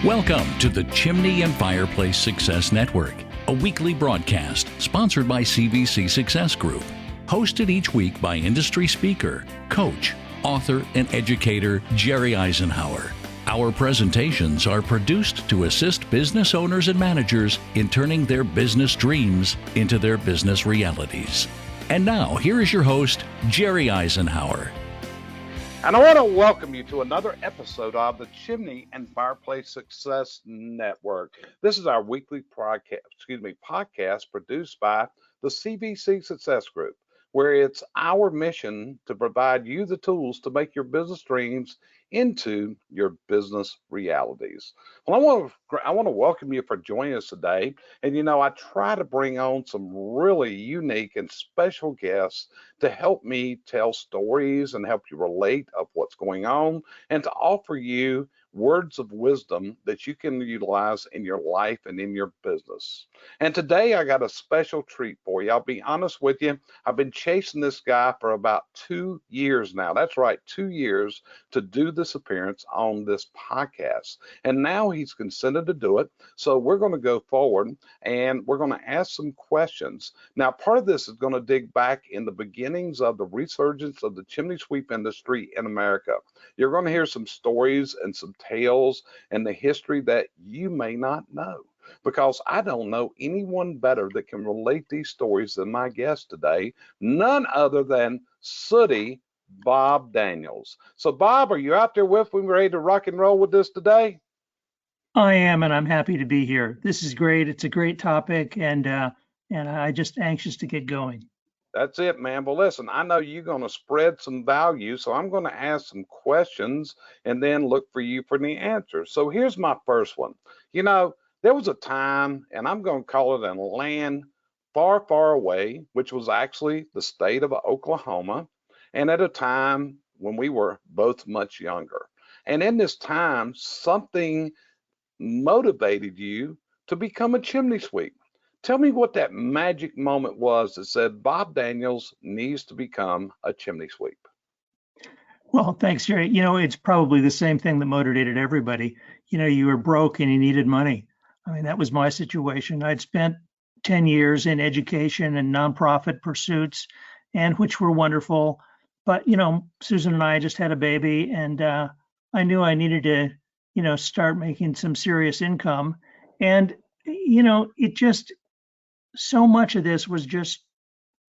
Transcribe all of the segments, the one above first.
Welcome to the Chimney and Fireplace Success Network, a weekly broadcast sponsored by CVC Success Group, hosted each week by industry speaker, coach, author, and educator Jerry Eisenhower. Our presentations are produced to assist business owners and managers in turning their business dreams into their business realities. And now, here is your host, Jerry Eisenhower. And I want to welcome you to another episode of the Chimney and Fireplace Success Network. This is our weekly podcast produced by the CVC Success Group, where it's our mission to provide you the tools to make your business dreams into your business realities. Well, I want to welcome you for joining us today. And I try to bring on some really unique and special guests to help me tell stories and help you relate of what's going on and to offer you words of wisdom that you can utilize in your life and in your business. And today I got a special treat for you. I'll be honest with you. I've been chasing this guy for about 2 years now. That's right, 2 years to do this appearance on this podcast. And now he's consented to do it. So we're going to go forward and we're going to ask some questions. Now, part of this is going to dig back in the beginnings of the resurgence of the chimney sweep industry in America. You're going to hear some stories and some tales and the history that you may not know, because I don't know anyone better that can relate these stories than my guest today, none other than Sooty Bob Daniels. So Bob, are you out there with me, ready to rock and roll with this today? I am, and I'm happy to be here. This is great. It's a great topic, and I'm just anxious to get going. That's it, man. Well, listen, I know you're going to spread some value, so I'm going to ask some questions and then look for you for the answers. So here's my first one. There was a time, and I'm going to call it a land far, far away, which was actually the state of Oklahoma, and at a time when we were both much younger. And in this time, something motivated you to become a chimney sweep. Tell me what that magic moment was that said Bob Daniels needs to become a chimney sweep. Well, thanks, Jerry. It's probably the same thing that motivated everybody. You were broke and you needed money. I mean, that was my situation. I'd spent 10 years in education and nonprofit pursuits, and which were wonderful. But, Susan and I just had a baby, and I knew I needed to, start making some serious income. And, it just, so much of this was just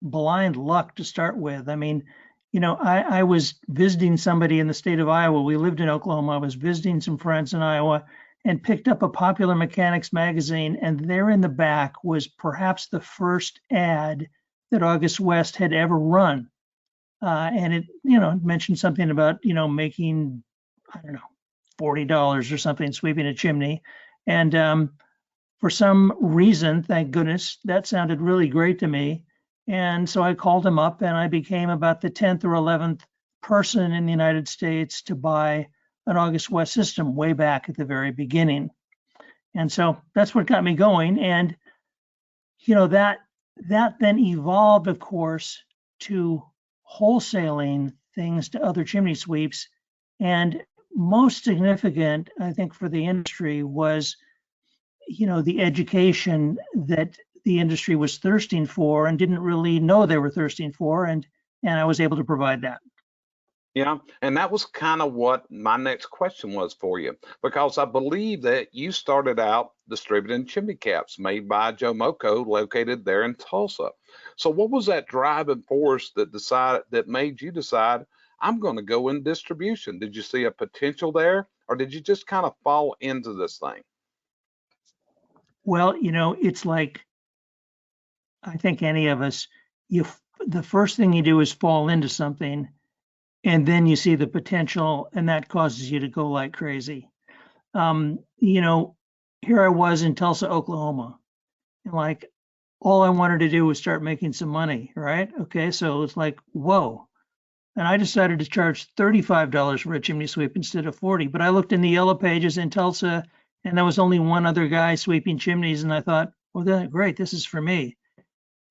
blind luck to start with. I mean, I was visiting somebody in the state of Iowa. We lived in Oklahoma. I was visiting some friends in Iowa and picked up a Popular Mechanics magazine. And there in the back was perhaps the first ad that August West had ever run. And it, mentioned something about, making, I don't know, $40 or something, sweeping a chimney. And for some reason, thank goodness, that sounded really great to me. And so I called him up and I became about the 10th or 11th person in the United States to buy an August West system way back at the very beginning. And so that's what got me going. And, that then evolved, of course, to wholesaling things to other chimney sweeps. And most significant, I think, for the industry was the education that the industry was thirsting for and didn't really know they were thirsting for, and I was able to provide that. Yeah, and that was kind of what my next question was for you, because I believe that you started out distributing chimney caps made by Joe Moco, located there in Tulsa. So what was that driving force that made you decide, I'm going to go in distribution? Did you see a potential there, or did you just kind of fall into this thing? Well, it's like, I think any of us, the first thing you do is fall into something, and then you see the potential, and that causes you to go like crazy. Here I was in Tulsa, Oklahoma, and all I wanted to do was start making some money, right? Okay, so it's like, whoa. And I decided to charge $35 for a chimney sweep instead of $40. But I looked in the yellow pages in Tulsa, and there was only one other guy sweeping chimneys, and I thought, well, great, this is for me.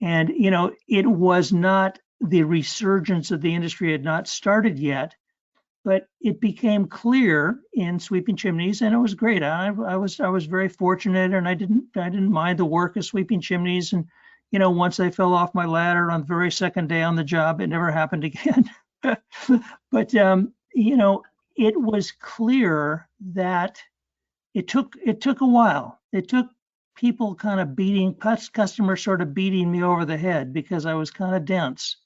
And, it was not, the resurgence of the industry had not started yet, But it became clear in sweeping chimneys, and it was great. I was very fortunate, and I didn't mind the work of sweeping chimneys. And once I fell off my ladder on the very second day on the job, it never happened again. But it was clear that it took a while. It took people kind of customers sort of beating me over the head because I was kind of dense.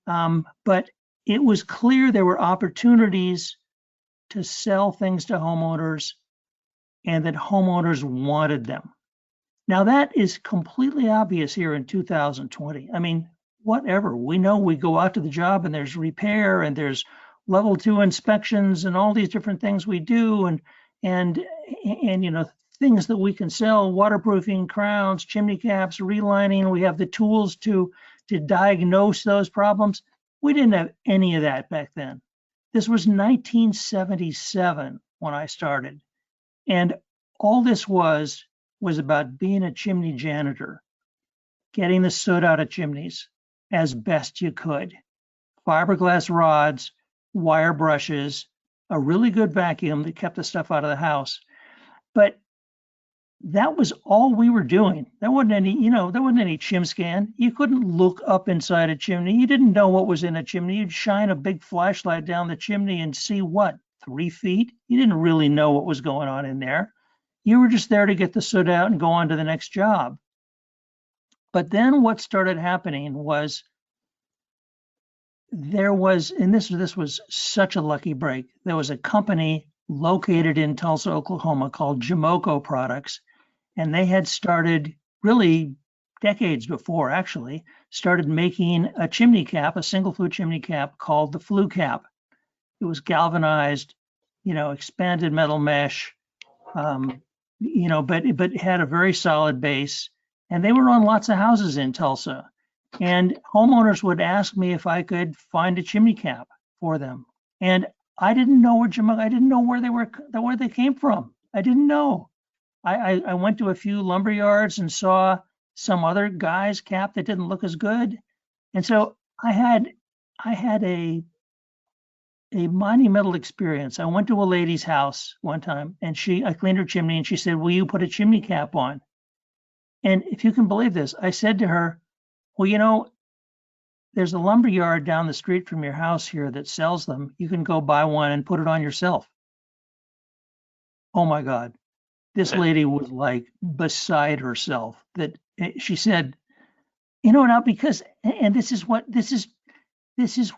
But it was clear there were opportunities to sell things to homeowners and that homeowners wanted them. Now that is completely obvious here in 2020. I mean, whatever. We know we go out to the job and there's repair and there's level 2 inspections and all these different things we do and things that we can sell, waterproofing, crowns, chimney caps, relining. We have the tools to diagnose those problems. We didn't have any of that back then. This was 1977 when I started. And all this was about being a chimney janitor, getting the soot out of chimneys as best you could. Fiberglass rods, wire brushes, a really good vacuum that kept the stuff out of the house. But that was all we were doing. There wasn't any chim scan. You couldn't look up inside a chimney. You didn't know what was in a chimney. You'd shine a big flashlight down the chimney and see what, 3 feet? You didn't really know what was going on in there. You were just there to get the soot out and go on to the next job. But then what started happening was this was such a lucky break. There was a company located in Tulsa, Oklahoma called Jamoco Products. And they had started really decades before, actually, started making a chimney cap, a single flue chimney cap called the flue cap. It was galvanized, expanded metal mesh, but it had a very solid base. And they were on lots of houses in Tulsa. And homeowners would ask me if I could find a chimney cap for them. And I didn't know where they came from. I didn't know. I went to a few lumber yards and saw some other guy's cap that didn't look as good. And so I had a monumental experience. I went to a lady's house one time and I cleaned her chimney and she said, "Will you put a chimney cap on?" And if you can believe this, I said to her, "Well, there's a lumber yard down the street from your house here that sells them. You can go buy one and put it on yourself." Oh my God. This lady was like beside herself that she said, now because, and this is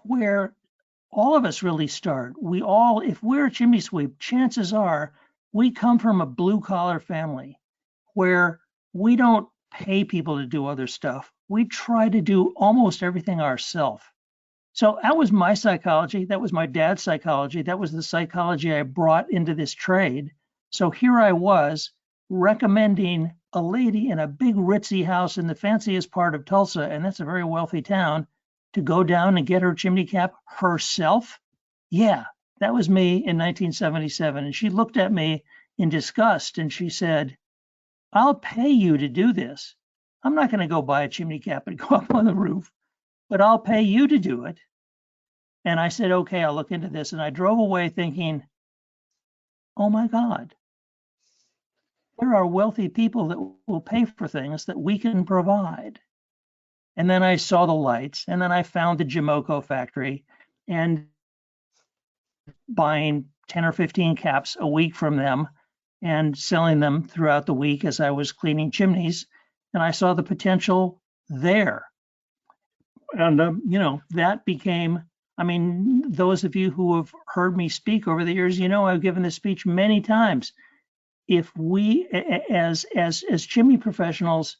where all of us really start. If we're a chimney sweep, chances are we come from a blue collar family where we don't pay people to do other stuff. We try to do almost everything ourselves. So that was my psychology. That was my dad's psychology. That was the psychology I brought into this trade. So here I was recommending a lady in a big ritzy house in the fanciest part of Tulsa, and that's a very wealthy town, to go down and get her chimney cap herself. Yeah, that was me in 1977. And she looked at me in disgust and she said, "I'll pay you to do this. I'm not going to go buy a chimney cap and go up on the roof, but I'll pay you to do it." And I said, "Okay, I'll look into this." And I drove away thinking, oh my God, there are wealthy people that will pay for things that we can provide. And then I saw the lights, and then I found the Jamoco factory and buying 10 or 15 caps a week from them and selling them throughout the week as I was cleaning chimneys. And I saw the potential there. And, that became, those of you who have heard me speak over the years, I've given this speech many times. If we, as chimney professionals,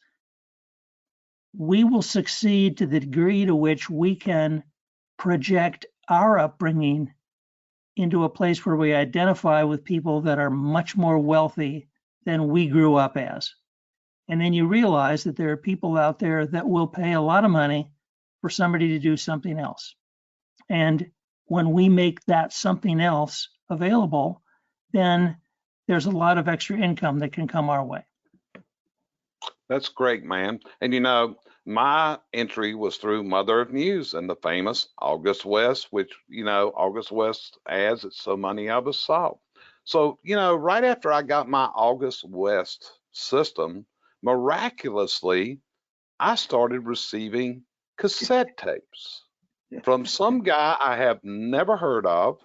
we will succeed to the degree to which we can project our upbringing into a place where we identify with people that are much more wealthy than we grew up as. And then you realize that there are people out there that will pay a lot of money for somebody to do something else. And when we make that something else available, then there's a lot of extra income that can come our way. That's great, man. And my entry was through Mother of News and the famous August West, which, August West ads that so many of us saw. So, right after I got my August West system, miraculously, I started receiving cassette tapes from some guy I have never heard of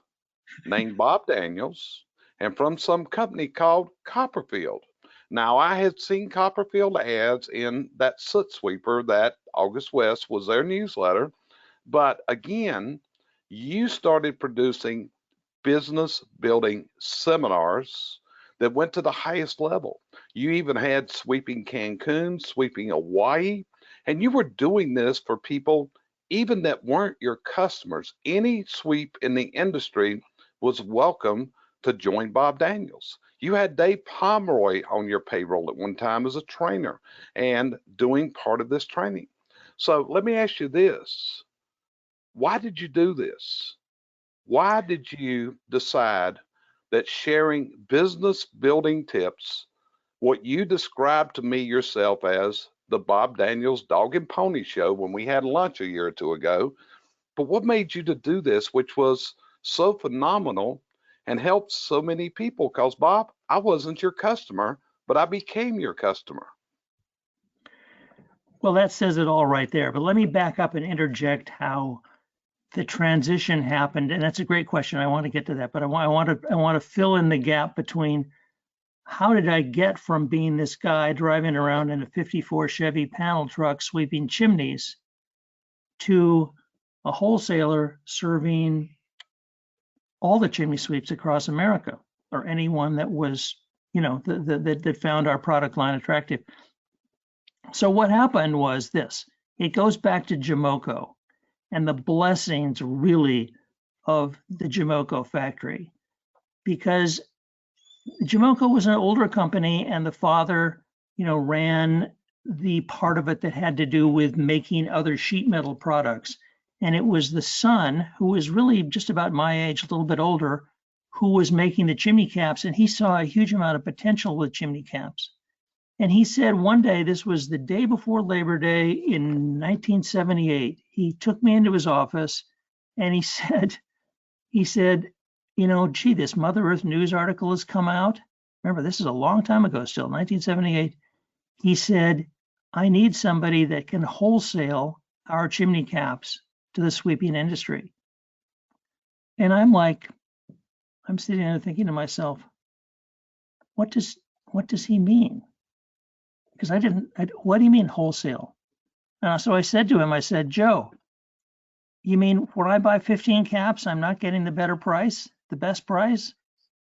named Bob Daniels and from some company called Copperfield. Now, I had seen Copperfield ads in that soot sweeper that August West was their newsletter. But again, you started producing business building seminars that went to the highest level. You even had sweeping Cancun, sweeping Hawaii, and you were doing this for people even that weren't your customers. Any sweep in the industry was welcome to join Bob Daniels. You had Dave Pomeroy on your payroll at one time as a trainer and doing part of this training. So let me ask you this. Why did you do this? Why did you decide that sharing business building tips, what you described to me yourself as the Bob Daniels Dog and Pony Show when we had lunch a year or two ago, but what made you to do this, which was so phenomenal and helped so many people? Because, Bob, I wasn't your customer, but I became your customer. Well, that says it all right there. But let me back up and interject how the transition happened. And that's a great question. I want to get to that, but I want to fill in the gap between how did I get from being this guy driving around in a 54 Chevy panel truck sweeping chimneys to a wholesaler serving all the chimney sweeps across America, or anyone that was, that found our product line attractive. So what happened was this. It goes back to Jamoco and the blessings really of the Jamoco factory, because Jamoco was an older company and the father, ran the part of it that had to do with making other sheet metal products. And it was the son, who was really just about my age, a little bit older, who was making the chimney caps. And he saw a huge amount of potential with chimney caps. And he said one day, this was the day before Labor Day in 1978, he took me into his office and he said, gee, this Mother Earth News article has come out. Remember, this is a long time ago still, 1978. He said, I need somebody that can wholesale our chimney caps to the sweeping industry. And I'm sitting there thinking to myself, what does he mean? Because what do you mean wholesale? So I said to him, I said, Joe, you mean when I buy 15 caps, I'm not getting the better price, the best price?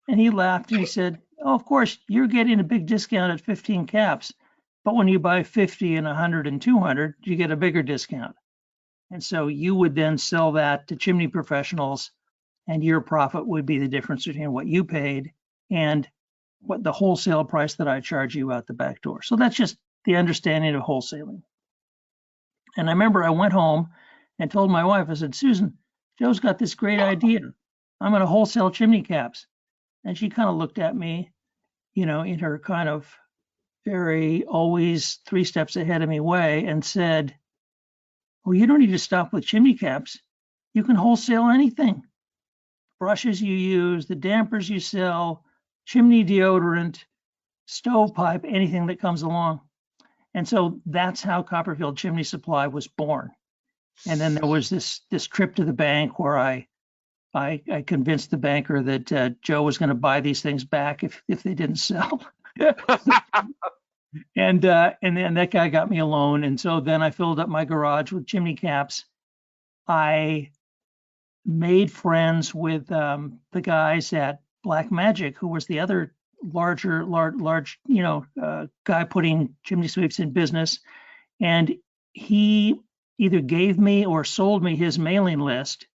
And he laughed and he said, oh, of course, you're getting a big discount at 15 caps. But when you buy 50 and 100 and 200, you get a bigger discount. And so you would then sell that to chimney professionals, and your profit would be the difference between what you paid and what the wholesale price that I charge you out the back door. So that's just the understanding of wholesaling. And I remember I went home and told my wife, I said, Susan, Joe's got this great idea. I'm going to wholesale chimney caps. And she kind of looked at me, in her kind of very always 3 steps ahead of me way and said, well, you don't need to stop with chimney caps. You can wholesale anything. Brushes you use, the dampers you sell, chimney deodorant, stovepipe, anything that comes along. And so that's how Copperfield Chimney Supply was born. And then there was this trip to the bank where I convinced the banker that Joe was going to buy these things back if they didn't sell. And then that guy got me a loan. And so then I filled up my garage with chimney caps. I made friends with the guys at Black Magic, who was the other large guy putting chimney sweeps in business. And he either gave me or sold me his mailing list.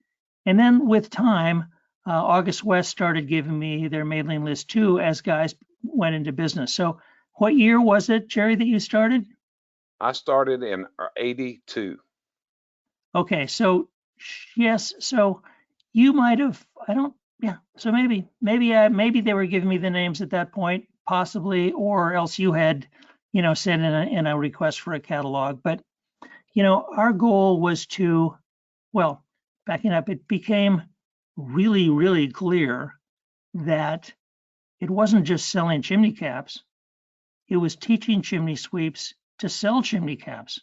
And then with time, August West started giving me their mailing list too, as guys went into business. So what year was it, Jerry, that you started? I started in 82. Okay, so yes, so you might have, so maybe they were giving me the names at that point, possibly, or else you had, sent in a request for a catalog. But our goal was to, well, backing up, it became really, really clear that it wasn't just selling chimney caps. It was teaching chimney sweeps to sell chimney caps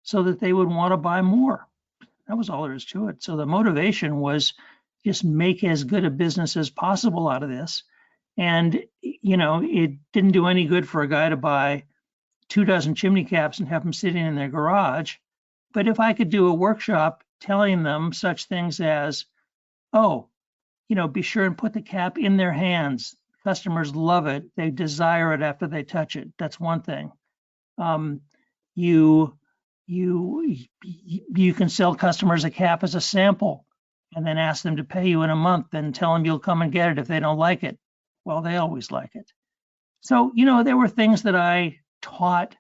so that they would want to buy more. That was all there is to it. So the motivation was just make as good a business as possible out of this. And, it didn't do any good for a guy to buy 24 chimney caps and have them sitting in their garage. But if I could do a workshop telling them such things as, oh, be sure and put the cap in their hands. Customers love it. They desire it after they touch it. That's one thing. You can sell customers a cap as a sample and then ask them to pay you in a month and tell them you'll come and get it if they don't like it. Well, they always like it. So, there were things that I taught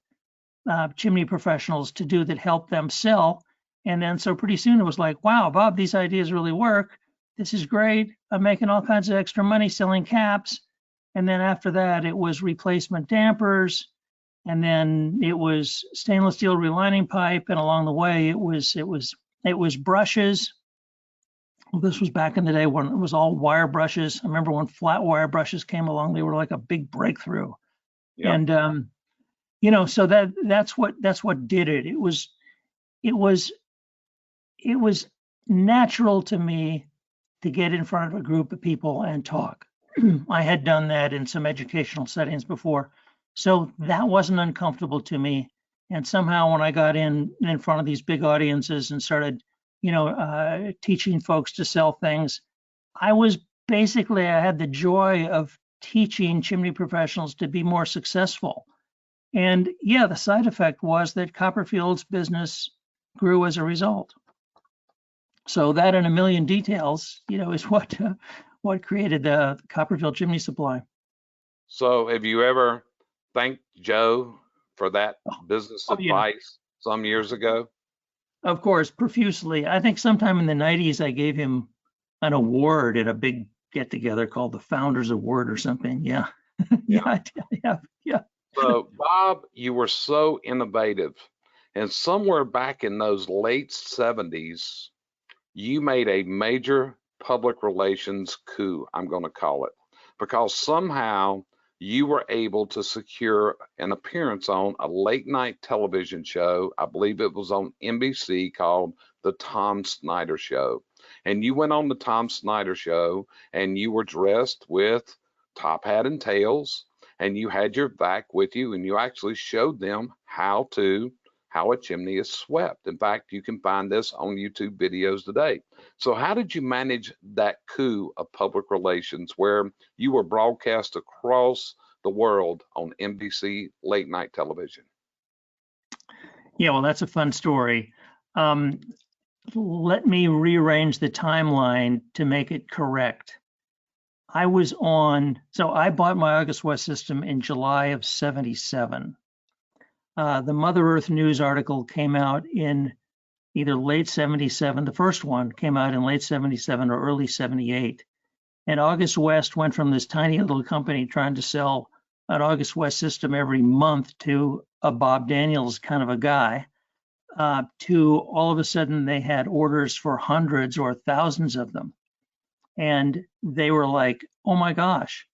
chimney professionals to do that helped them sell. And then so pretty soon it was like, wow, Bob, these ideas really work. This is great. I'm making all kinds of extra money selling caps. And then after that, it was replacement dampers. And then it was stainless steel relining pipe. And along the way, it was brushes. Well, this was back in the day when it was all wire brushes. I remember when flat wire brushes came along, they were like a big breakthrough. Yeah. And, so that's what did it. It was natural to me to get in front of a group of people and talk. I had done that in some educational settings before, so that wasn't uncomfortable to me. And somehow when I got in front of these big audiences and started, teaching folks to sell things, I had the joy of teaching chimney professionals to be more successful. And yeah, the side effect was that Copperfield's business grew as a result. So that in a million details, is what created the Copperfield chimney supply. So have you ever thanked Joe for that business advice some years ago? Of course, profusely. I think sometime in the 90s, I gave him an award at a big get together called the Founders Award or something. Yeah. Yeah. So Bob, you were so innovative, and somewhere back in those late 70s, you made a major public relations coup, I'm going to call it, because somehow you were able to secure an appearance on a late night television show. I believe it was on NBC called The Tom Snyder Show. And you went on the Tom Snyder Show and you were dressed with top hat and tails, and you had your vac with you, and you actually showed them how a chimney is swept. In fact, you can find this on YouTube videos today. So how did you manage that coup of public relations where you were broadcast across the world on NBC late night television? Yeah, well, that's a fun story. Let me rearrange the timeline to make it correct. I bought my August West system in July of 77. The Mother Earth News article came out in either late 77. The first one came out in late 77 or early 78. And August West went from this tiny little company trying to sell an August West system every month to a Bob Daniels kind of a guy, to all of a sudden they had orders for hundreds or thousands of them. And they were like, oh my gosh,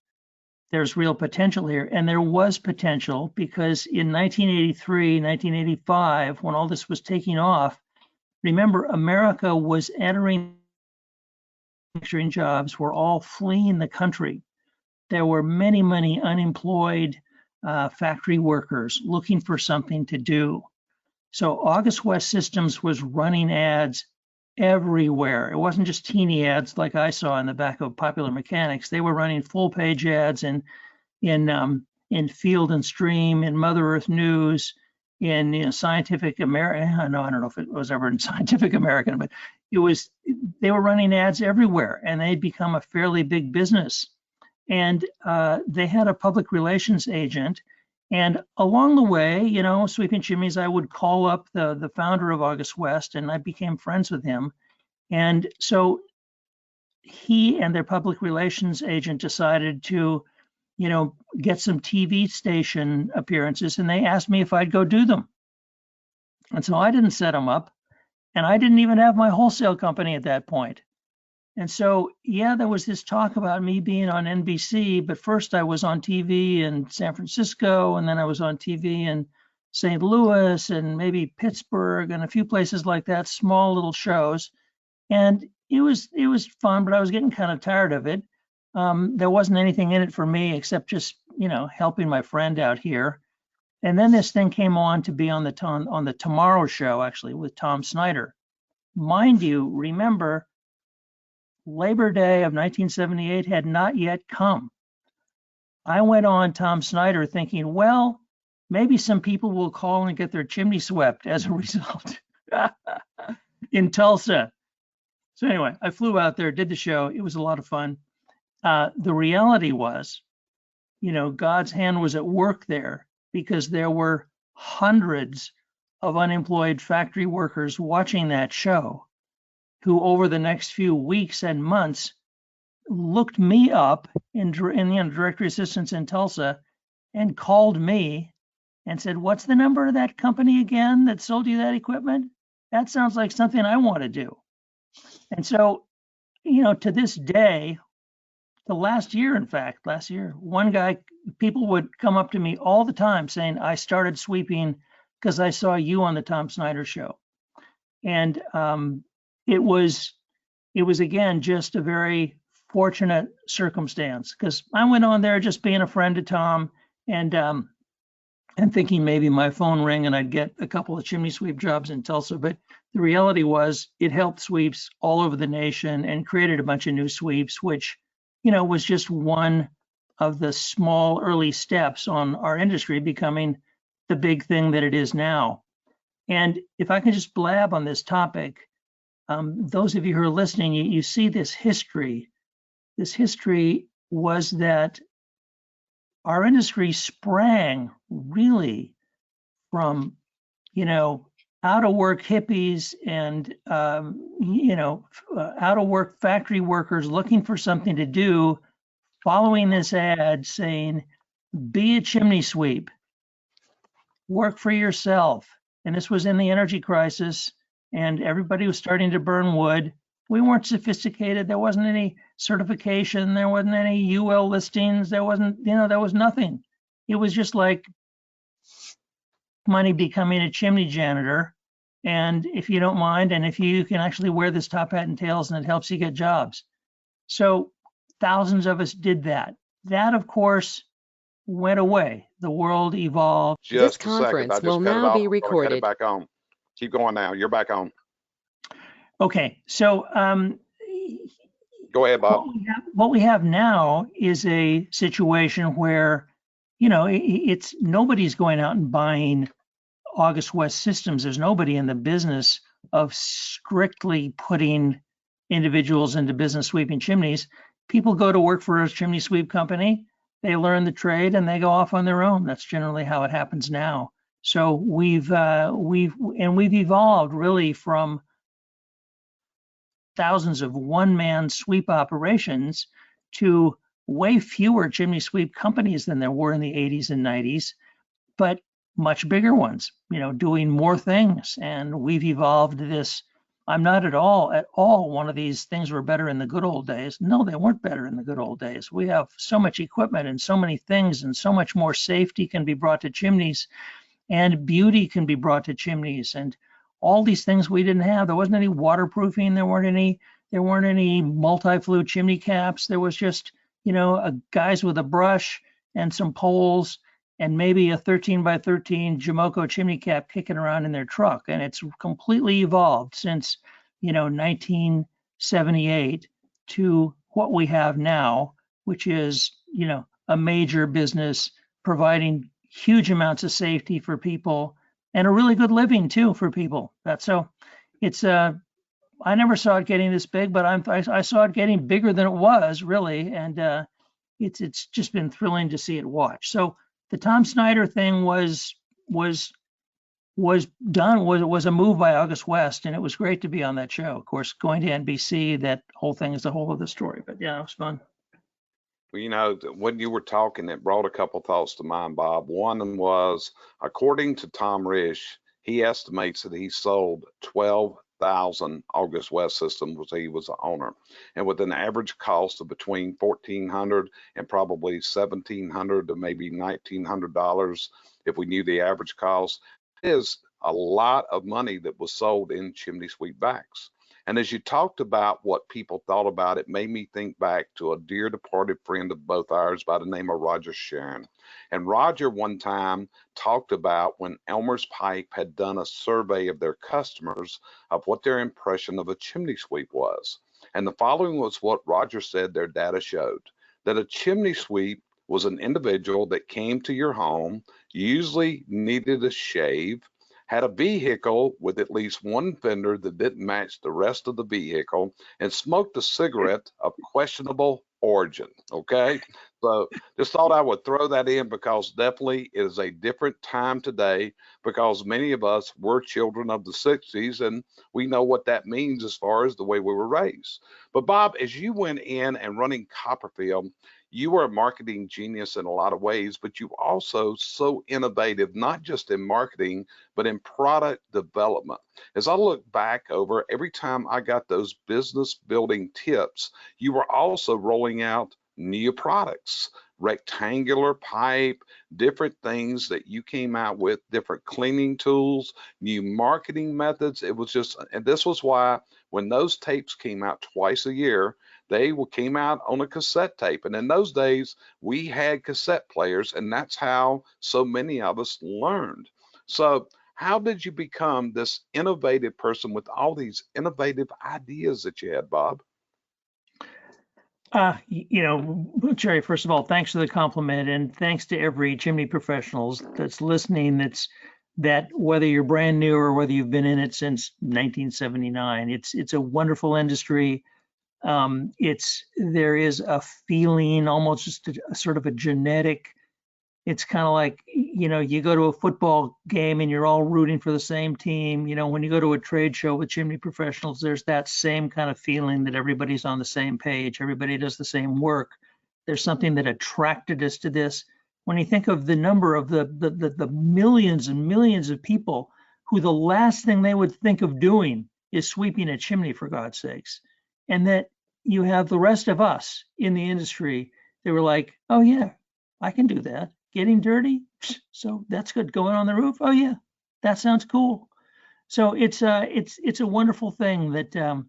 there's real potential here. And there was potential because in 1983, 1985, when all this was taking off, remember, America was entering manufacturing jobs, were all fleeing the country. There were many, many unemployed factory workers looking for something to do. So August West Systems was running ads everywhere. It wasn't just teeny ads like I saw in the back of Popular Mechanics. They were running full page ads in Field and Stream, in Mother Earth News, in Scientific American. No, I don't know if it was ever in Scientific American, but they were running ads everywhere, and they'd become a fairly big business. And they had a public relations agent. And along the way, sweeping chimneys, I would call up the founder of August West, and I became friends with him. And so he and their public relations agent decided to, get some TV station appearances, and they asked me if I'd go do them. And so I didn't set them up, and I didn't even have my wholesale company at that point. And so, yeah, there was this talk about me being on NBC, but first I was on TV in San Francisco, and then I was on TV in St. Louis and maybe Pittsburgh and a few places like that, small little shows. And it was fun, but I was getting kind of tired of it. There wasn't anything in it for me except just, helping my friend out here. And then this thing came on to be on the Tomorrow Show, actually, with Tom Snyder. Mind you, remember, Labor Day of 1978 had not yet come. I went on Tom Snyder thinking, well, maybe some people will call and get their chimney swept as a result in Tulsa. So anyway, I flew out there, did the show. It was a lot of fun. The reality was, God's hand was at work there because there were hundreds of unemployed factory workers watching that show who over the next few weeks and months looked me up in directory assistance in Tulsa and called me and said, what's the number of that company again that sold you that equipment? That sounds like something I want to do. And so, to this day, last year, one guy, people would come up to me all the time saying, I started sweeping because I saw you on the Tom Snyder show. And it was again, just a very fortunate circumstance because I went on there just being a friend to Tom and thinking maybe my phone rang and I'd get a couple of chimney sweep jobs in Tulsa. But the reality was it helped sweeps all over the nation and created a bunch of new sweeps, which, was just one of the small early steps on our industry becoming the big thing that it is now. And if I can just blab on this topic, those of you who are listening, you see this history. This history was that our industry sprang really from, out of work hippies and, out of work factory workers looking for something to do, following this ad saying, be a chimney sweep, work for yourself. And this was in the energy crisis and everybody was starting to burn wood. We weren't sophisticated. There wasn't any certification. There wasn't any UL listings. There wasn't, there was nothing. It was just like money becoming a chimney janitor. And if you don't mind, and if you can actually wear this top hat and tails and it helps you get jobs. So thousands of us did that. That, of course, went away. The world evolved. This conference will now be recorded. Cut it back on. Keep going now. You're back on. Okay, so go ahead, Bob. What we have now is a situation where, it's nobody's going out and buying August West systems. There's nobody in the business of strictly putting individuals into business sweeping chimneys. People go to work for a chimney sweep company, they learn the trade, and they go off on their own. That's generally how it happens now. So we've evolved really from thousands of one-man sweep operations to way fewer chimney sweep companies than there were in the 80s and 90s, but much bigger ones, doing more things. And we've evolved this. I'm not at all one of these things were better in the good old days. No, they weren't better in the good old days. We have so much equipment and so many things, and so much more safety can be brought to chimneys, and beauty can be brought to chimneys, and all these things we didn't have. There wasn't any waterproofing. There weren't any multi-flue chimney caps. There was just, guys with a brush and some poles and maybe a 13 by 13 Jamoco chimney cap kicking around in their truck. And it's completely evolved since, 1978 to what we have now, which is, a major business providing huge amounts of safety for people and a really good living too for people. I never saw it getting this big, but I saw it getting bigger than it was really. And it's just been thrilling to see it watch. So the Tom Snyder thing was a move by August West, and it was great to be on that show. Of course, going to NBC, that whole thing is a whole other story, but yeah, it was fun. Well, when you were talking, it brought a couple thoughts to mind, Bob. One was, according to Tom Risch, he estimates that he sold 12,000 August West systems was he was the owner, and with an average cost of between $1,400 and probably $1,700 to maybe $1,900 if we knew the average cost, is a lot of money that was sold in chimney sweep backs. And as you talked about what people thought about it, made me think back to a dear departed friend of both ours by the name of Roger Sharon. And Roger one time talked about when Elmer's Pipe had done a survey of their customers of what their impression of a chimney sweep was. And the following was what Roger said their data showed, that a chimney sweep was an individual that came to your home, usually needed a shave, had a vehicle with at least one fender that didn't match the rest of the vehicle, and smoked a cigarette of questionable origin. Okay, so just thought I would throw that in because definitely it is a different time today, because many of us were children of the 60s and we know what that means as far as the way we were raised. But Bob, as you went in and running Copperfield, you were a marketing genius in a lot of ways, but you also so innovative, not just in marketing, but in product development. As I look back over every time I got those business building tips, you were also rolling out new products, rectangular pipe, different things that you came out with, different cleaning tools, new marketing methods. It was just, and this was why when those tapes came out twice a year, they came out on a cassette tape. And in those days, we had cassette players, and that's how so many of us learned. So how did you become this innovative person with all these innovative ideas that you had, Bob? Jerry, first of all, thanks for the compliment, and thanks to every chimney professionals that's listening. That whether you're brand new or whether you've been in it since 1979, it's a wonderful industry. There is a feeling, almost just a sort of a genetic. It's kind of like, you go to a football game and you're all rooting for the same team. When you go to a trade show with chimney professionals, there's that same kind of feeling that everybody's on the same page. Everybody does the same work. There's something that attracted us to this. When you think of the number of the millions and millions of people who the last thing they would think of doing is sweeping a chimney, for God's sakes. And that you have the rest of us in the industry, they were like, oh yeah, I can do that. Getting dirty, so that's good. Going on the roof, oh yeah, that sounds cool. So it's a wonderful thing that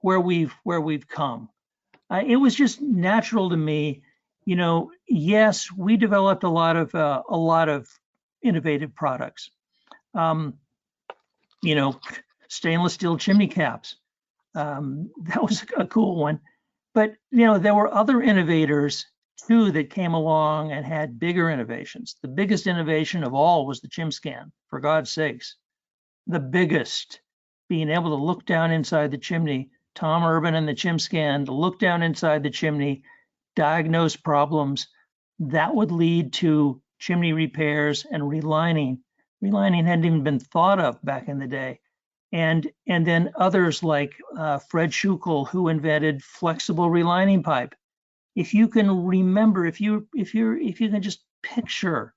where we've come. It was just natural to me. Yes, we developed a lot of innovative products. Stainless steel chimney caps. That was a cool one. But there were other innovators too that came along and had bigger innovations. The biggest innovation of all was the ChimScan, for God's sakes. The biggest, being able to look down inside the chimney. Tom Urban and the ChimScan, to look down inside the chimney, diagnose problems that would lead to chimney repairs and relining. Relining hadn't even been thought of back in the day. And then others like Fred Schukel, who invented flexible relining pipe. If you can remember, if you can just picture,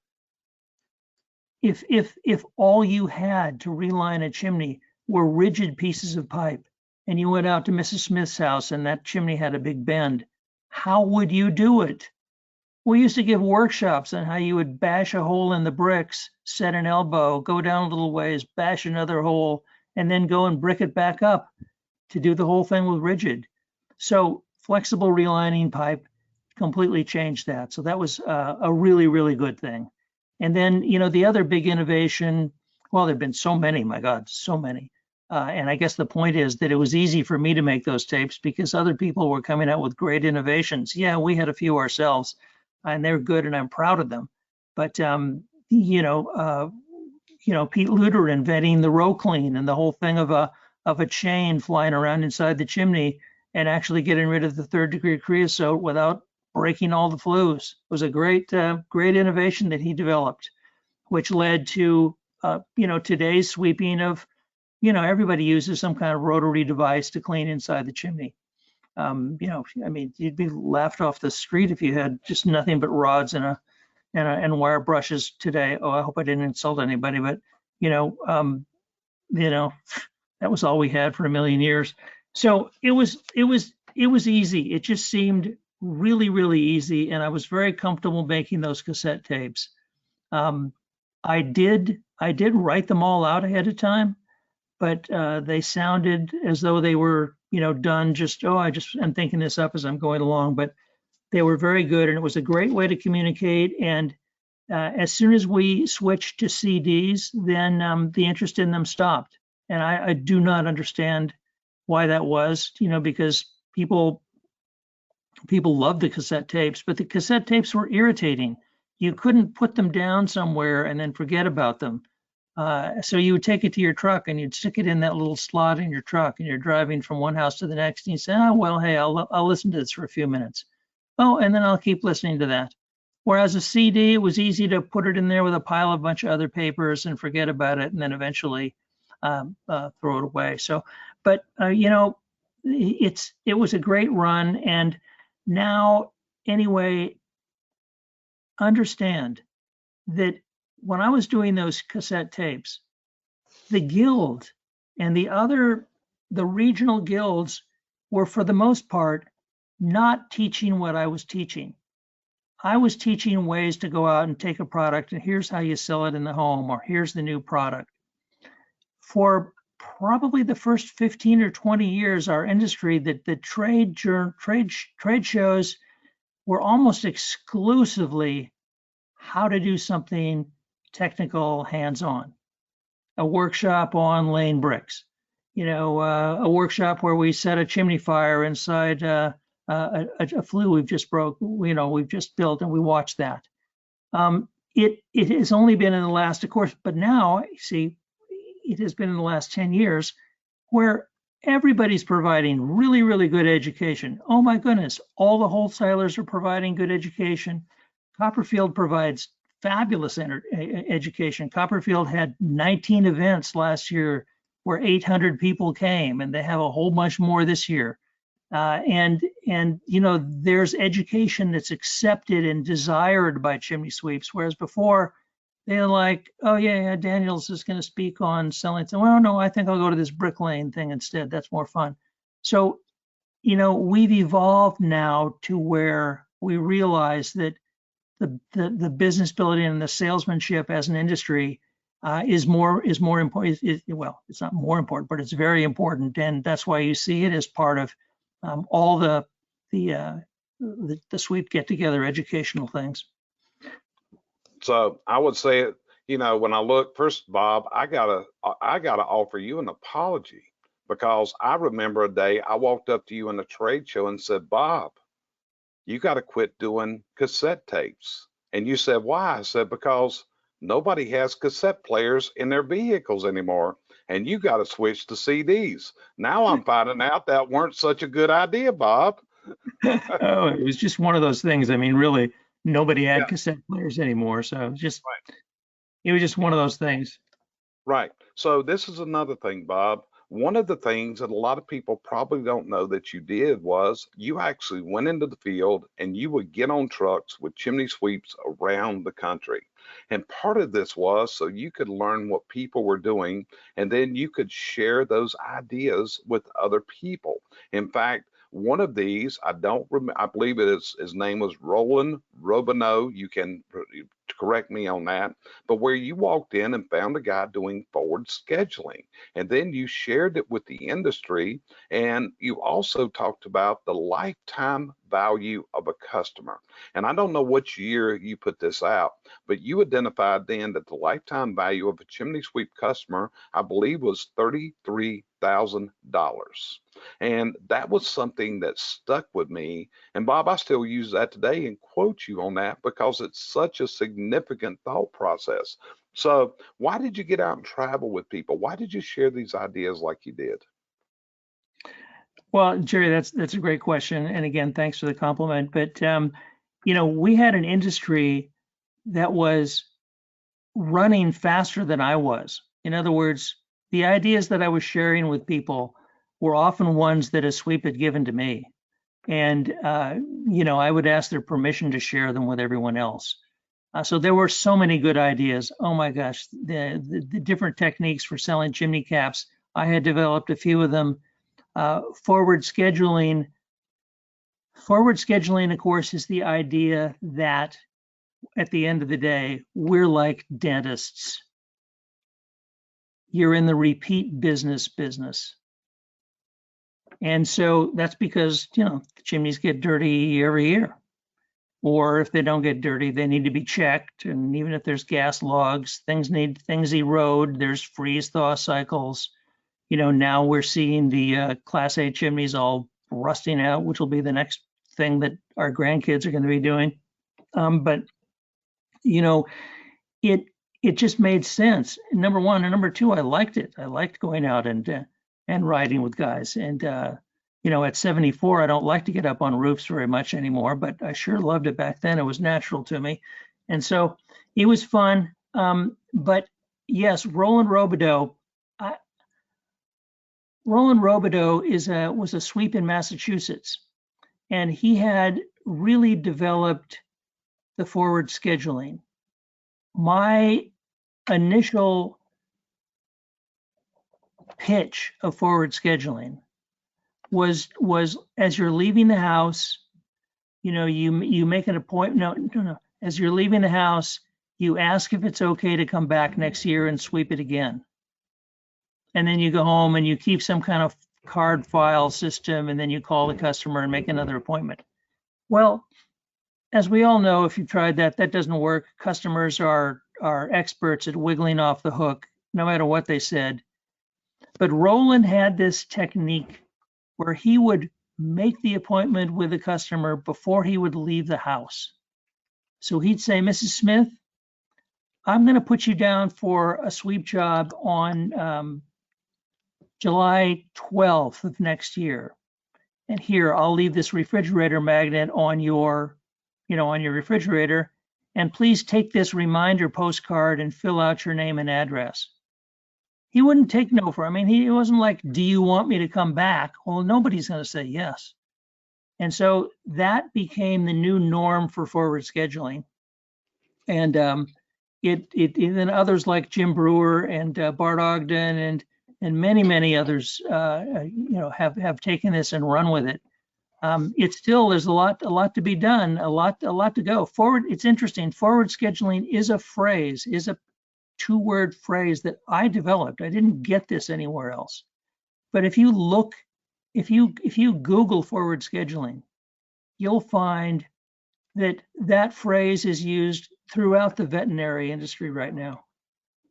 if all you had to reline a chimney were rigid pieces of pipe, and you went out to Mrs. Smith's house and that chimney had a big bend, how would you do it? We used to give workshops on how you would bash a hole in the bricks, set an elbow, go down a little ways, bash another hole, and then go and brick it back up to do the whole thing with rigid. So flexible relining pipe completely changed that. So that was a really, really good thing. And then, the other big innovation, well, there've been so many, my God, so many. And I guess the point is that it was easy for me to make those tapes because other people were coming out with great innovations. Yeah, we had a few ourselves, and they're good, and I'm proud of them. But Pete Luter inventing the row clean and the whole thing of a chain flying around inside the chimney and actually getting rid of the 3rd degree creosote without breaking all the flues was a great innovation that he developed, which led to today's sweeping of, everybody uses some kind of rotary device to clean inside the chimney. You'd be laughed off the street if you had just nothing but rods and wire brushes today. Oh, I hope I didn't insult anybody, but you know, that was all we had for a million years. So it was easy. It just seemed really, really easy, and I was very comfortable making those cassette tapes. I did write them all out ahead of time, but they sounded as though they were, done just, I'm thinking this up as I'm going along, but they were very good, and it was a great way to communicate. And as soon as we switched to CDs, then the interest in them stopped. And I do not understand why that was, because people loved the cassette tapes, but the cassette tapes were irritating. You couldn't put them down somewhere and then forget about them. So you would take it to your truck and you'd stick it in that little slot in your truck, and you're driving from one house to the next, and you say, oh, well, hey, I'll listen to this for a few minutes. Oh, and then I'll keep listening to that. Whereas a CD, it was easy to put it in there with a pile of a bunch of other papers and forget about it, and then eventually throw it away. So, but it was a great run. And now, anyway, understand that when I was doing those cassette tapes, the guild and the regional guilds were, for the most part, not teaching what I was teaching. I was teaching ways to go out and take a product, and here's how you sell it in the home, or here's the new product. For probably the first 15 or 20 years, our industry, the trade shows were almost exclusively how to do something technical, hands-on. A workshop on laying bricks, a workshop where we set a chimney fire inside a flue we've just built, and we watch that. It has only been in the last, of course, but now, see, it has been in the last 10 years where everybody's providing really, really good education. Oh my goodness, all the wholesalers are providing good education. Copperfield provides fabulous education. Copperfield had 19 events last year where 800 people came, and they have a whole bunch more this year. And there's education that's accepted and desired by chimney sweeps, whereas before they're like, oh yeah, Daniels is going to speak on selling. So, well, no, I think I'll go to this brick lane thing instead. That's more fun. So, we've evolved now to where we realize that the business building and the salesmanship as an industry is more important. Well, it's not more important, but it's very important, and that's why you see it as part of all the sweep get-together educational things. So I would say, when I look, first, Bob, I gotta offer you an apology, because I remember a day I walked up to you in a trade show and said, Bob, you got to quit doing cassette tapes. And you said, why? I said, because nobody has cassette players in their vehicles anymore, and you got to switch to CDs. Now I'm finding out that weren't such a good idea, Bob. Oh, it was just one of those things. I mean, really, nobody had cassette players anymore. So it was just one of those things. Right. So this is another thing, Bob. One of the things that a lot of people probably don't know that you did was you actually went into the field and you would get on trucks with chimney sweeps around the country. And part of this was so you could learn what people were doing, and then you could share those ideas with other people. In fact, one of these, I don't remember, I believe his name was Roland Robineau. You can correct me on that, but where you walked in and found a guy doing forward scheduling, and then you shared it with the industry, and you also talked about the lifetime value of a customer. And I don't know which year you put this out, but you identified then that the lifetime value of a chimney sweep customer, I believe, was $33,000. And that was something that stuck with me. And Bob, I still use that today and quote you on that because it's such a significant thought process. So why did you get out and travel with people? Why did you share these ideas like you did? Well, Jerry, that's a great question. And again, thanks for the compliment. But, we had an industry that was running faster than I was. In other words, the ideas that I was sharing with people were often ones that a sweep had given to me. And, I would ask their permission to share them with everyone else. So there were so many good ideas. Oh my gosh, the different techniques for selling chimney caps. I had developed a few of them. Forward scheduling. Forward scheduling, of course, is the idea that at the end of the day, we're like dentists. You're in the repeat business. And so that's because, the chimneys get dirty every year. Or if they don't get dirty, they need to be checked. And even if there's gas logs, things erode. There's freeze thaw cycles. Now we're seeing the Class A chimneys all rusting out, which will be the next thing that our grandkids are going to be doing. But it just made sense. Number one, and number two, I liked it. I liked going out and riding with guys. And at 74, I don't like to get up on roofs very much anymore, but I sure loved it back then. It was natural to me, and so it was fun. But yes, Roland Robideau. Roland Robideau was a sweep in Massachusetts, and he had really developed the forward scheduling. My initial pitch of forward scheduling was as you're leaving the house, you make an appointment. No. As you're leaving the house, you ask if it's okay to come back next year and sweep it again. And then you go home and you keep some kind of card file system, and then you call the customer and make another appointment. Well, as we all know, if you've tried that doesn't work. Customers are experts at wiggling off the hook, no matter what they said. But Roland had this technique where he would make the appointment with the customer before he would leave the house. So he'd say, Mrs. Smith, I'm going to put you down for a sweep job on July 12th of next year. And here, I'll leave this refrigerator magnet on your refrigerator. And please take this reminder postcard and fill out your name and address. He wouldn't take no for it. I mean, he wasn't like, do you want me to come back? Well, nobody's going to say yes. And so that became the new norm for forward scheduling. And then others like Jim Brewer and Bart Ogden and many others, have taken this and run with it. There's a lot to be done, a lot to go forward. It's interesting. Forward scheduling is a two-word phrase that I developed. I didn't get this anywhere else. But if you Google forward scheduling, you'll find that phrase is used throughout the veterinary industry right now.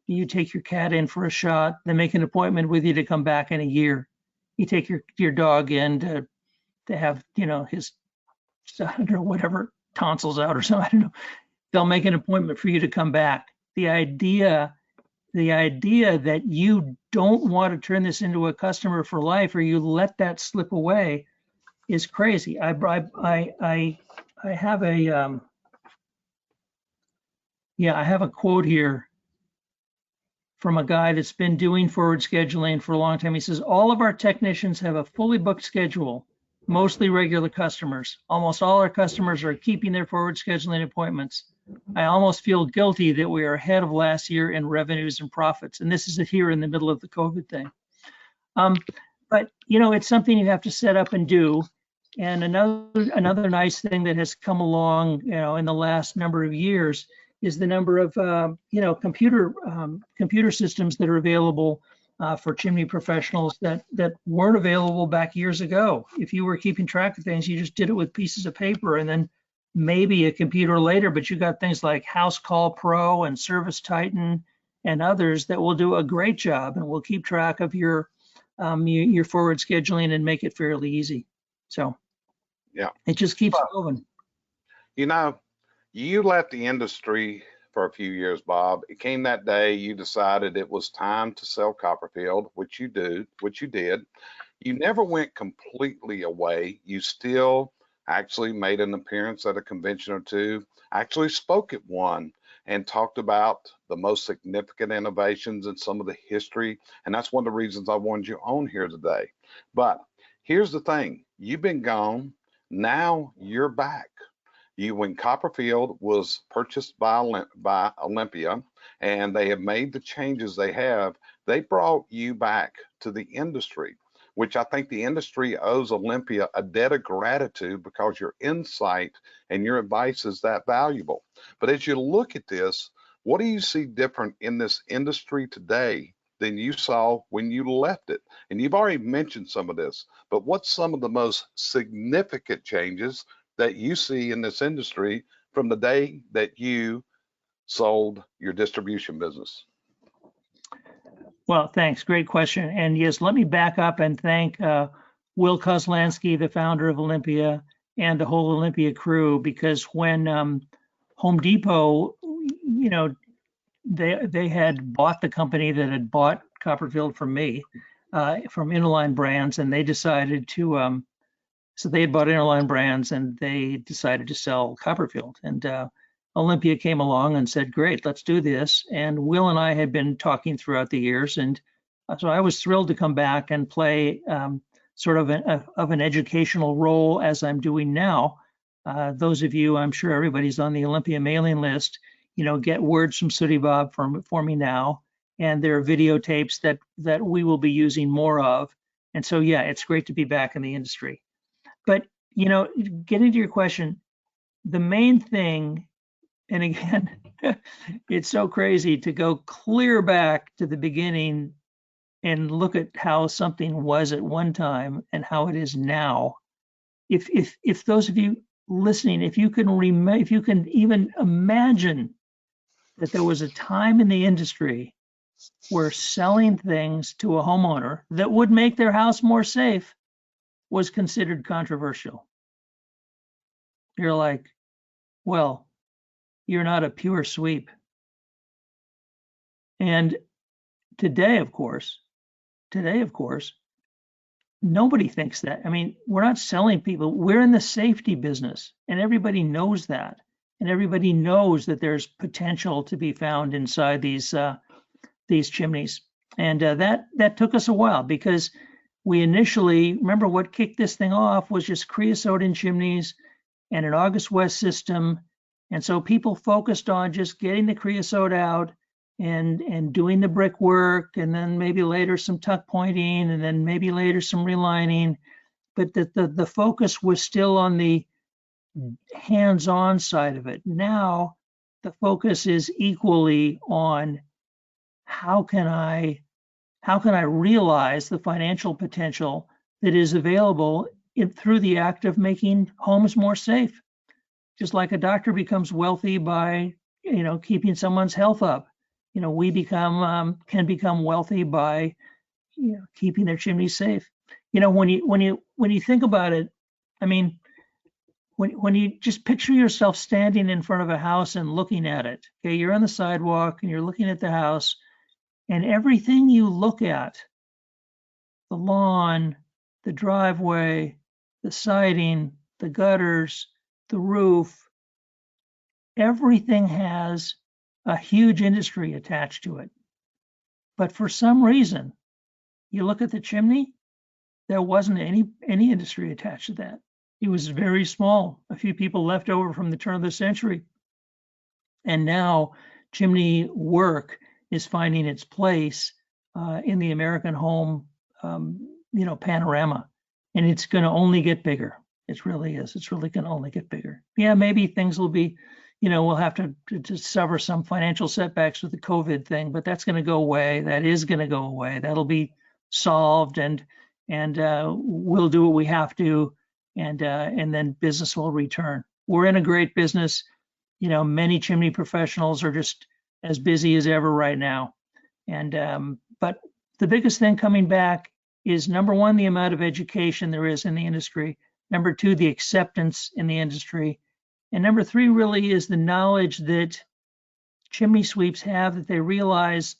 You take your cat in for a shot, they make an appointment with you to come back in a year. You take your dog in to have, his, I don't know, whatever, tonsils out or something, I don't know. They'll make an appointment for you to come back. The idea that you don't want to turn this into a customer for life, or you let that slip away, is crazy. I have a quote here from a guy that's been doing forward scheduling for a long time. He says, all of our technicians have a fully booked schedule, mostly regular customers. Almost all our customers are keeping their forward scheduling appointments. I almost feel guilty that we are ahead of last year in revenues and profits. And this is here in the middle of the COVID thing. But it's something you have to set up and do. And another nice thing that has come along, in the last number of years is the number of, computer systems that are available for chimney professionals that weren't available back years ago. If you were keeping track of things, you just did it with pieces of paper and then maybe a computer later, but you got things like House Call Pro and Service Titan and others that will do a great job and will keep track of your forward scheduling and make it fairly easy. So yeah, it just keeps moving. You left the industry for a few years, Bob. It came that day you decided it was time to sell Copperfield, which you did. You never went completely away. You still actually made an appearance at a convention or two, actually spoke at one and talked about the most significant innovations and some of the history. And that's one of the reasons I wanted you on here today. But here's the thing, you've been gone, now you're back. When Copperfield was purchased by Olympia, and they have made the changes they brought you back to the industry, which I think the industry owes Olympia a debt of gratitude because your insight and your advice is that valuable. But as you look at this, what do you see different in this industry today than you saw when you left it? And you've already mentioned some of this, but what's some of the most significant changes that you see in this industry from the day that you sold your distribution business? Well, thanks. Great question. And yes, let me back up and thank Will Kozlansky, the founder of Olympia, and the whole Olympia crew, because when Home Depot, they had bought the company that had bought Copperfield from me, from Interline Brands, and they decided to, so they had bought Interline Brands and they decided to sell Copperfield. And Olympia came along and said, great, let's do this. And Will and I had been talking throughout the years. And so I was thrilled to come back and play sort of an educational role as I'm doing now. Those of you, I'm sure everybody's on the Olympia mailing list, get words from Sooty Bob for me now. And there are videotapes that we will be using more of. And so, yeah, it's great to be back in the industry. But, getting to your question, the main thing, and again, it's so crazy to go clear back to the beginning and look at how something was at one time and how it is now. If those of you listening, if you can even imagine that there was a time in the industry where selling things to a homeowner that would make their house more safe was considered controversial. You're like, well, you're not a pure sweep. And today, of course, nobody thinks that. I mean, we're not selling people. We're in the safety business, and everybody knows that. And everybody knows that there's potential to be found inside these chimneys. And that took us a while, because we initially, remember what kicked this thing off was just creosote in chimneys and an August West system. And so people focused on just getting the creosote out and doing the brickwork, and then maybe later some tuck pointing, and then maybe later some relining. But the focus was still on the hands-on side of it. Now the focus is equally on how can I realize the financial potential that is available through the act of making homes more safe. Just like a doctor becomes wealthy by, keeping someone's health up, we can become wealthy by, keeping their chimneys safe. When you think about it, I mean, when you just picture yourself standing in front of a house and looking at it, okay, you're on the sidewalk and you're looking at the house, and everything you look at, the lawn, the driveway, the siding, the gutters, the roof, everything has a huge industry attached to it. But for some reason, you look at the chimney, there wasn't any industry attached to that. It was very small, a few people left over from the turn of the century. And now chimney work is finding its place in the American home, panorama, and it's going to only get bigger. It really is. It's really going to only get bigger. Yeah, maybe things will be, we'll have to suffer some financial setbacks with the COVID thing, but that's going to go away. That is going to go away. That'll be solved, and we'll do what we have to, and then business will return. We're in a great business. Many chimney professionals are just as busy as ever right now. And but the biggest thing coming back is, number one, the amount of education there is in the industry. Number two, the acceptance in the industry. And number three really is the knowledge that chimney sweeps have, that they realize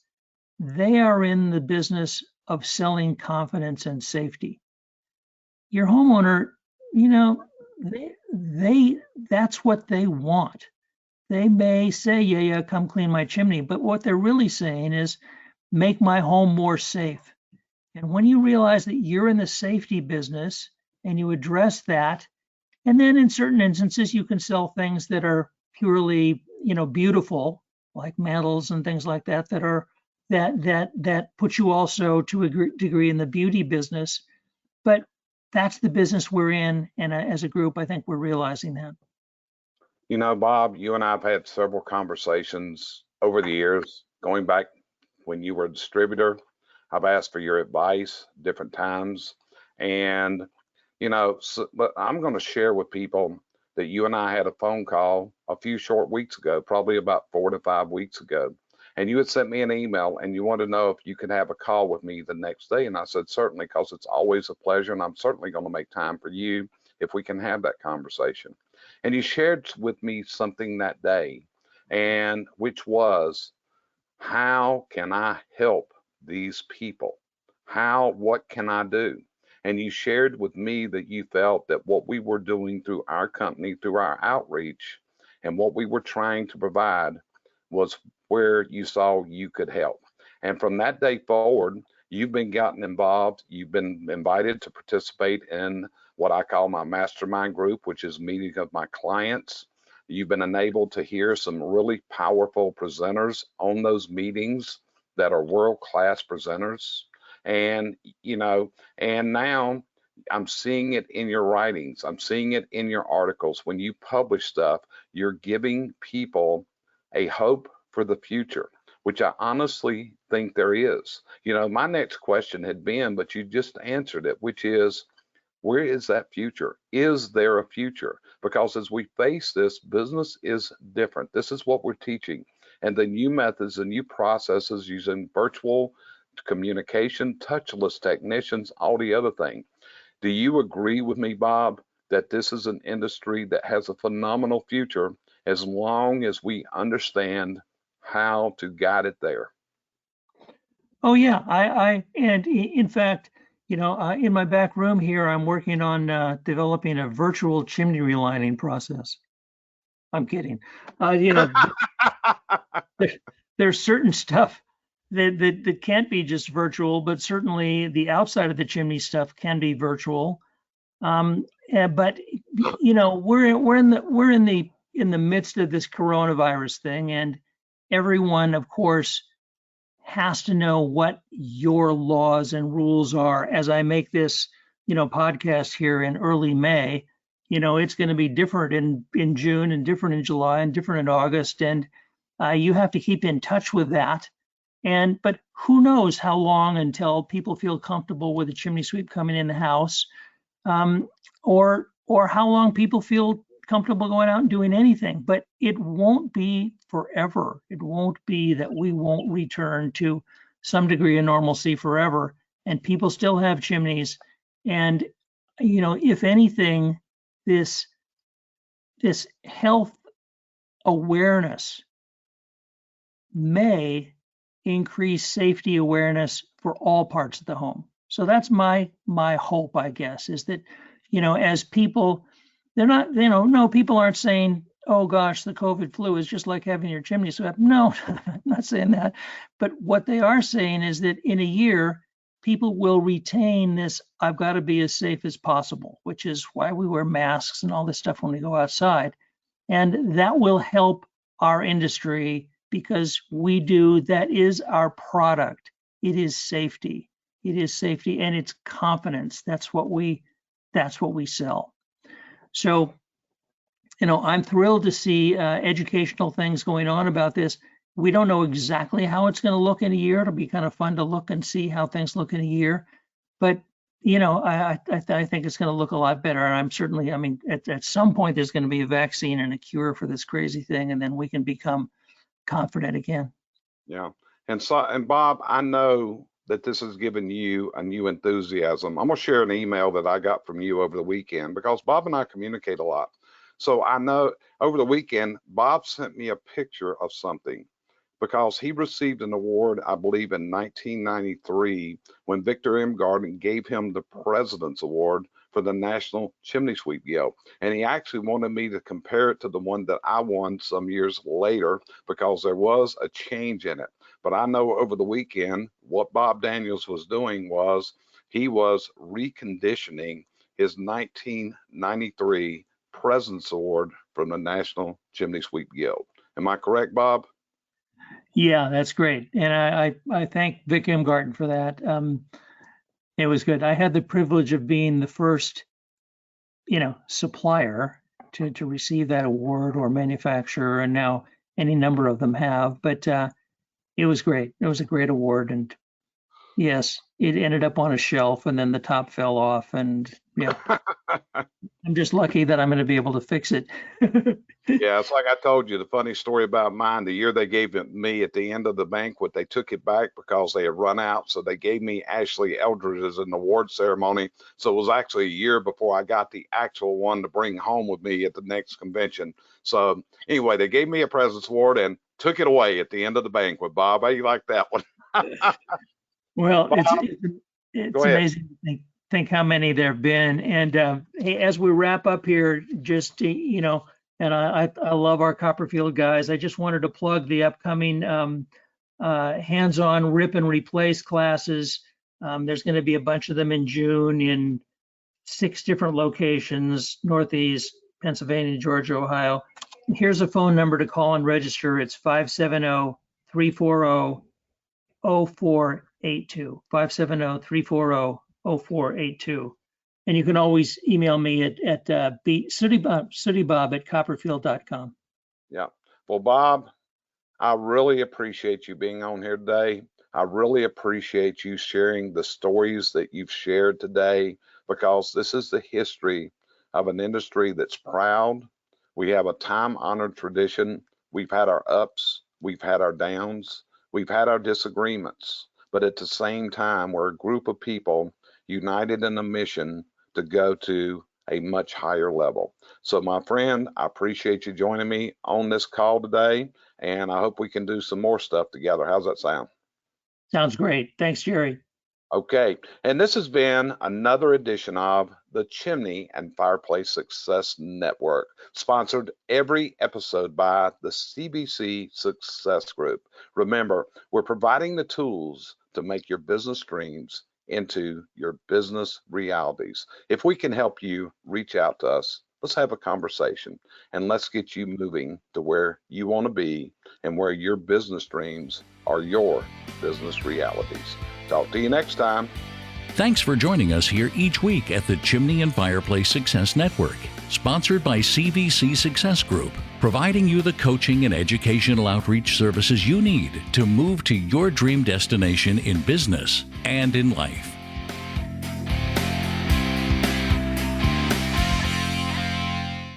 they are in the business of selling confidence and safety. Your homeowner, that's what they want. They may say, yeah, come clean my chimney, but what they're really saying is, make my home more safe. And when you realize that you're in the safety business and you address that, And then in certain instances, you can sell things that are purely, beautiful, like mantles and things like that, that put you also to a degree in the beauty business. But that's the business we're in, and as a group, I think we're realizing that. Bob, you and I have had several conversations over the years, going back when you were a distributor. I've asked for your advice different times. And, but I'm going to share with people that you and I had a phone call a few short weeks ago, probably about 4 to 5 weeks ago. And you had sent me an email and you wanted to know if you could have a call with me the next day. And I said, certainly, because it's always a pleasure. And I'm certainly going to make time for you if we can have that conversation. And you shared with me something that day, and which was, how can I help these people? What can I do? And you shared with me that you felt that what we were doing through our company, through our outreach, and what we were trying to provide was where you saw you could help. And from that day forward, you've been gotten involved. You've been invited to participate in what I call my mastermind group, which is meeting of my clients. You've been enabled to hear some really powerful presenters on those meetings that are world-class presenters. And, and now I'm seeing it in your writings. I'm seeing it in your articles. When you publish stuff, you're giving people a hope for the future, which I honestly think there is. My next question had been, but you just answered it, which is, where is that future? Is there a future? Because as we face this, business is different. This is what we're teaching. And the new methods and new processes using virtual communication, touchless technicians, all the other thing. Do you agree with me, Bob, that this is an industry that has a phenomenal future as long as we understand how to guide it there? Oh yeah, and in fact, in my back room here, I'm working on developing a virtual chimney relining process. I'm kidding. There's certain stuff that can't be just virtual, but certainly the outside of the chimney stuff can be virtual. But we're in the midst of this coronavirus thing, and everyone, of course, has to know what your laws and rules are. As I make this, podcast here in early May, it's going to be different in June and different in July and different in August, and you have to keep in touch with that. But who knows how long until people feel comfortable with a chimney sweep coming in the house, or how long people feel comfortable going out and doing anything. But it won't be forever. It won't be that we won't return to some degree of normalcy forever, and people still have chimneys. And if anything, this health awareness may increase safety awareness for all parts of the home. So that's my hope, I guess, is that as people, they're not, no, people aren't saying, oh gosh, the COVID flu is just like having your chimney swept. No, I'm not saying that. But what they are saying is that in a year, people will retain this, I've got to be as safe as possible, which is why we wear masks and all this stuff when we go outside. And that will help our industry, because that is our product. It is safety. It is safety, and it's confidence. That's what we sell. So, I'm thrilled to see educational things going on about this. We don't know exactly how it's going to look in a year. It'll be kind of fun to look and see how things look in a year. But, I think it's going to look a lot better. And I'm certainly, at some point, there's going to be a vaccine and a cure for this crazy thing, and then we can become confident again. Yeah. And Bob, I know that this has given you a new enthusiasm. I'm going to share an email that I got from you over the weekend, because Bob and I communicate a lot. So I know over the weekend, Bob sent me a picture of something, because he received an award, I believe in 1993, when Victor M. Garden gave him the President's Award for the National Chimney Sweep Yell. And he actually wanted me to compare it to the one that I won some years later, because there was a change in it. But I know over the weekend, what Bob Daniels was doing was he was reconditioning his 1993 President's Award from the National Chimney Sweep Guild. Am I correct, Bob? Yeah, that's great. And I thank Vic Imgarten for that. It was good. I had the privilege of being the first, supplier to receive that award, or manufacturer, and now any number of them have. But it was great. It was a great award. And yes, it ended up on a shelf and then the top fell off. And yeah, I'm just lucky that I'm going to be able to fix it. Yeah, it's like I told you, the funny story about mine, the year they gave it me at the end of the banquet, they took it back because they had run out. So they gave me Ashley Eldridge as an award ceremony. So it was actually a year before I got the actual one to bring home with me at the next convention. So anyway, they gave me a President's Award and took it away at the end of the banquet. Bob, how you like that one? Well, Bob, it's amazing to think how many there have been. And hey, as we wrap up here, just and I love our Copperfield guys. I just wanted to plug the upcoming hands-on rip and replace classes. There's going to be a bunch of them in June in 6 different locations: Northeast, Pennsylvania, Georgia, Ohio. Here's a phone number to call and register. It's 570-340-0482. 570-340-0482. And you can always email me at sootybob@copperfield.com. Yeah. Well, Bob, I really appreciate you being on here today. I really appreciate you sharing the stories that you've shared today, because this is the history of an industry that's proud. We have a time-honored tradition. We've had our ups, we've had our downs, we've had our disagreements, but at the same time, we're a group of people united in a mission to go to a much higher level. So my friend, I appreciate you joining me on this call today, and I hope we can do some more stuff together. How's that sound? Sounds great. Thanks, Jerry. Okay, and this has been another edition of the Chimney and Fireplace Success Network, sponsored every episode by the CBC Success Group. Remember, we're providing the tools to make your business dreams into your business realities. If we can help you, reach out to us. Let's have a conversation, and let's get you moving to where you want to be and where your business dreams are your business realities. Talk to you next time. Thanks for joining us here each week at the Chimney and Fireplace Success Network, sponsored by CVC Success Group, providing you the coaching and educational outreach services you need to move to your dream destination in business and in life.